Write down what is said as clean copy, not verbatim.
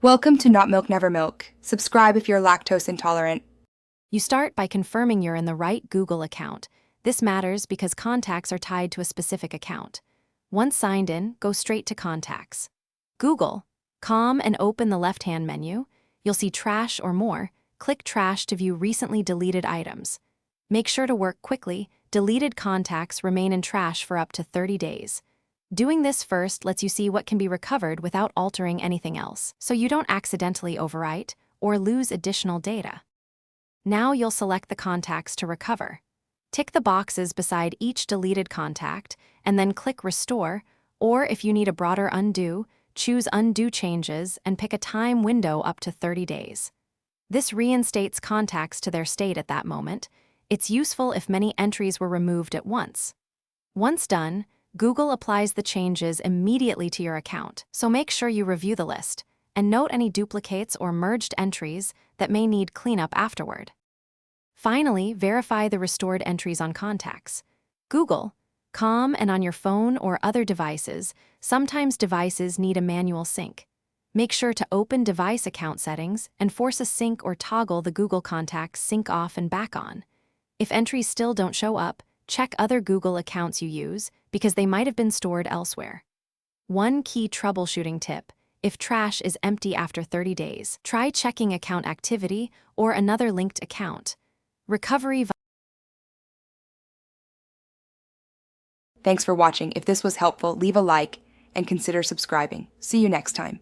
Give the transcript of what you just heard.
Welcome to Not Milk Never Milk. Subscribe if you're lactose intolerant. You start by confirming you're in the right Google account. This matters because contacts are tied to a specific account. Once signed in, go straight to Contacts. Google, and open the left-hand menu. You'll see Trash or More. Click Trash to view recently deleted items. Make sure to work quickly. Deleted contacts remain in trash for up to 30 days. Doing this first lets you see what can be recovered without altering anything else, so you don't accidentally overwrite or lose additional data. Now you'll select the contacts to recover. Tick the boxes beside each deleted contact and then click Restore, or if you need a broader undo, choose Undo Changes and pick a time window up to 30 days. This reinstates contacts to their state at that moment. It's useful if many entries were removed at once. Once done, Google applies the changes immediately to your account, so make sure you review the list and note any duplicates or merged entries that may need cleanup afterward. Finally, verify the restored entries on contacts. Google, and on your phone or other devices, sometimes devices need a manual sync. Make sure to open device account settings and force a sync or toggle the Google Contacts sync off and back on. If entries still don't show up, check other Google accounts you use because they might have been stored elsewhere. One key troubleshooting tip: if trash is empty after 30 days, try checking account activity or another linked account. Recovery. Thanks for watching. If this was helpful, leave a like and consider subscribing. See you next time.